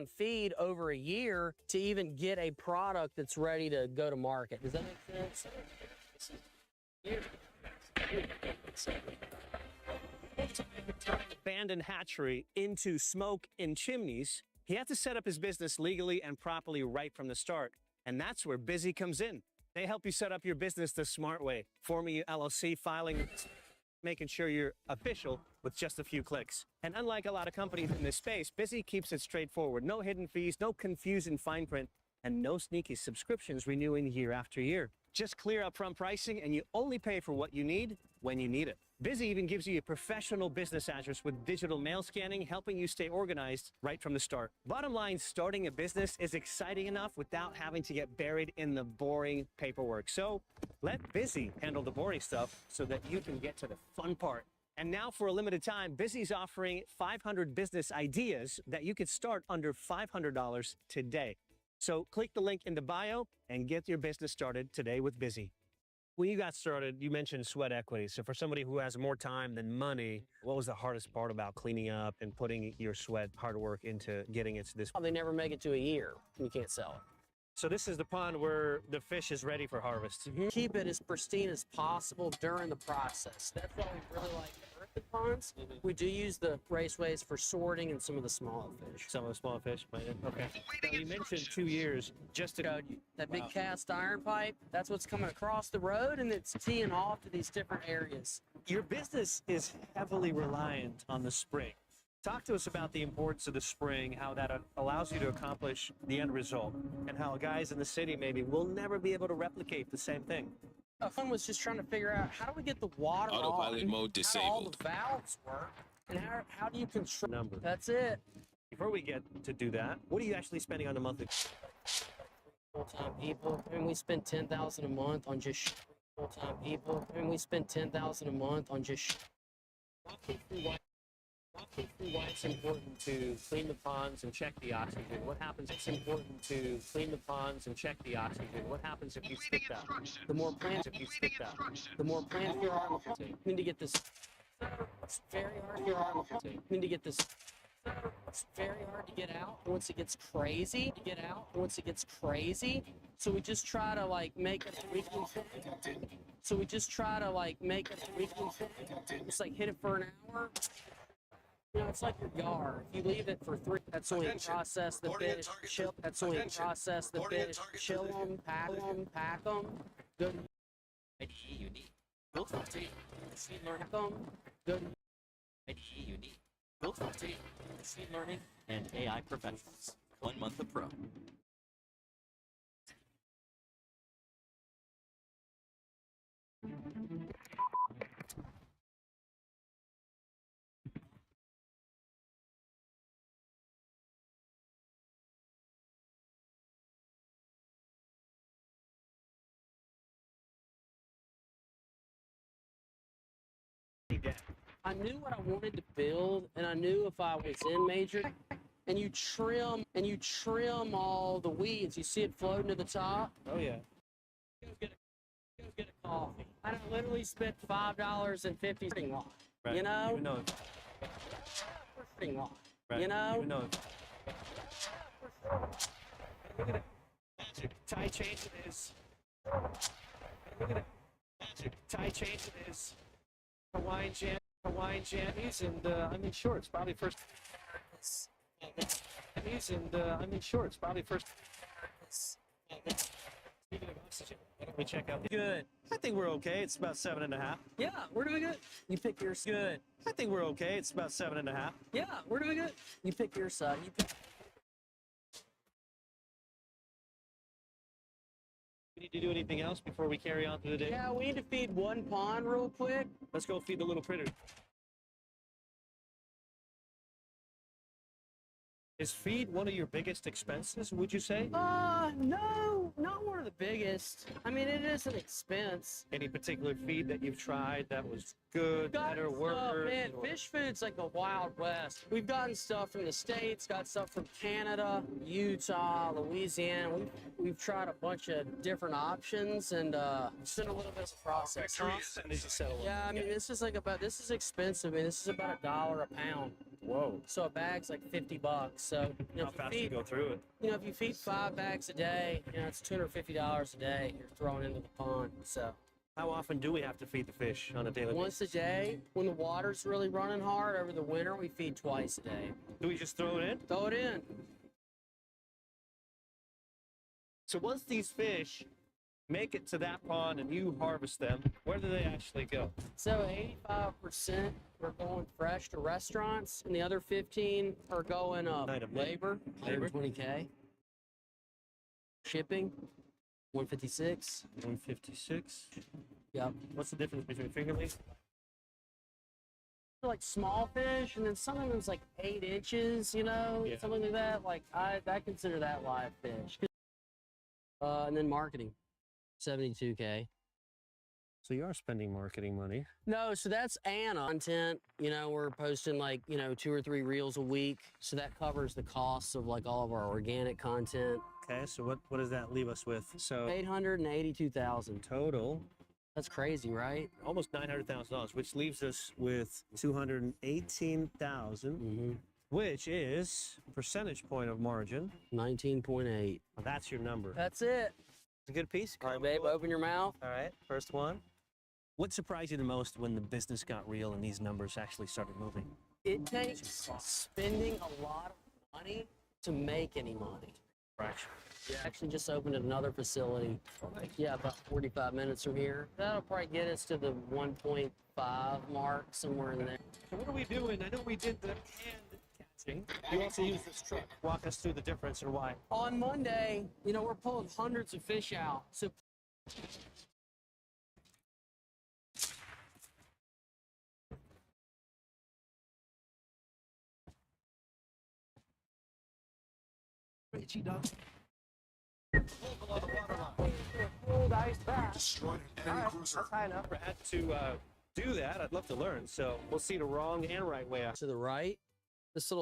on feed over a year to even get a product that's ready to go to market. Does that make sense? Abandoned hatchery into smoke and chimneys, he had to set up his business legally and properly right from the start. And that's where Busy comes in. They help you set up your business the smart way, forming your LLC, filing, making sure you're official with just a few clicks. And unlike a lot of companies in this space, Busy keeps it straightforward. No hidden fees, no confusing fine print, and no sneaky subscriptions renewing year after year. Just clear upfront pricing, and you only pay for what you need when you need it. Busy even gives you a professional business address with digital mail scanning, helping you stay organized right from the start. Bottom line, starting a business is exciting enough without having to get buried in the boring paperwork. So let Busy handle the boring stuff so that you can get to the fun part. And now for a limited time, Busy's offering 500 business ideas that you could start under $500 today. So click the link in the bio and get your business started today with Busy. When you got started, you mentioned sweat equity. So for somebody who has more time than money, what was the hardest part about cleaning up and putting your sweat, hard work into getting it to this? They never make it to a year. You can't sell it. So this is the pond where the fish is ready for harvest. Keep it as pristine as possible during the process. That's why we really like the ponds. We do use the raceways for sorting and some of the smaller fish. Some of the smaller fish, okay. So you mentioned 2 years just to... That big cast iron pipe, that's what's coming across the road, and it's teeing off to these different areas. Your business is heavily reliant on the spring. Talk to us about the importance of the spring, how that allows you to accomplish the end result, and how guys in the city maybe will never be able to replicate the same thing. Fun was just trying to figure out, how do we get the water autopilot mode disabled? How all the valves work, and how do you control number? That's it. Before we get to do that, what are you actually spending on a monthly? Full-time people. I mean, we spend $10,000 a month on just full-time people. I mean, we spend $10,000 a month on just. Why it's important to clean the ponds and check the oxygen? What happens? It's important to clean the ponds and check the oxygen. What happens if you skip that? The more plants, if you skip that, the more plants you're on. You need to get this. It's very hard. You need to get this. It's very hard to get out once it gets crazy. To get out once it gets crazy. So we just try to like make it a weekly thing. So we just try to like make it a weekly thing. Just like hit it for an hour. You know, it's like your yard. If you leave it for 3, that's only process the fish, chill. That's only process the fish, chill them, pack them. Good. IDE unique. Built for team. Machine learning. Good. IDE unique. Built for team. Machine learning and AI professionals. 1 month of pro. I knew what I wanted to build, and I knew if I was in major, and you trim all the weeds. You see it floating to the top? Oh yeah. Go get a coffee. I literally spent $5.50 lot. Right. You know? Even though lot. right. You know? Even though look at it. Magic. Tie chain to this. Look at it. Magic. Tie chain to this. Hawaiian jammies and I'm in shorts. Probably first. Jammies and I'm in shorts. Probably first. Speaking of oxygen, why don't we check out? Good. I think we're okay. It's about 7.5. Yeah, we're doing good. You pick your good. I think we're okay. It's about 7.5. Yeah, we're doing good. You pick your side. You pick. We need to do anything else before we carry on through the day? Yeah, we need to feed one pond real quick. Let's go feed the little critter. Is feed one of your biggest expenses, would you say? No, not one of the biggest. I mean, it is an expense. Any particular feed that you've tried that was good, better, worse? Man, fish food's like the Wild West. We've gotten stuff from the States, got stuff from Canada, Utah, Louisiana. We've tried a bunch of different options, and it's been a little bit of a process. And did you settle? Yeah, I mean, this is expensive. I mean, this is about $1 a pound. Whoa. So a bag's like $50. So you know, How if fast you do you feed, go through it? you know, if you feed 5 bags a day, you know, it's $250 a day you're throwing into the pond. So How often do we have to feed the fish on a daily once basis? a day, when the water's really running hard over the winter, we feed twice a day. Do we just throw it in? Throw it in. So once these fish make it to that pond and you harvest them, where do they actually go? So 85% are going fresh to restaurants, and the other 15 are going Item. labor, Labor. 20K. Shipping, 156. 156. Yep. What's the difference between fingerlings? They're like small fish, and then some of them's like 8 inches, you know, Yeah. something like that. Like I consider that live fish. And then marketing, 72K. So you are spending marketing money. No, so that's Anna content. You know, we're posting like, you know, 2 or 3 reels a week. So that covers the costs of like all of our organic content. Okay, so what does that leave us with? So 882,000. total, That's crazy, right? almost $900,000, which leaves us with 218,000, Mm-hmm. which is a percentage point of margin. 19.8. That's your number. That's it. It's a good piece. All right, babe, open your mouth. All right, first one. What surprised you the most when the business got real and these numbers actually started moving? It takes spending a lot of money to make any money. Fraction. Yeah. Actually just opened another facility. Yeah, about 45 minutes from here. That'll probably get us to the 1.5 mark, somewhere in there. So what are we doing? I know we did the hand catching. You also use this truck. Walk us through the difference and why. On Monday, you know, we're pulling hundreds of fish out. So Richie dog. cold ice bath. Destroyed an enemy cruiser. That's high enough. I had to do that. I'd love to learn. So we'll see the wrong and right way. To the right, this little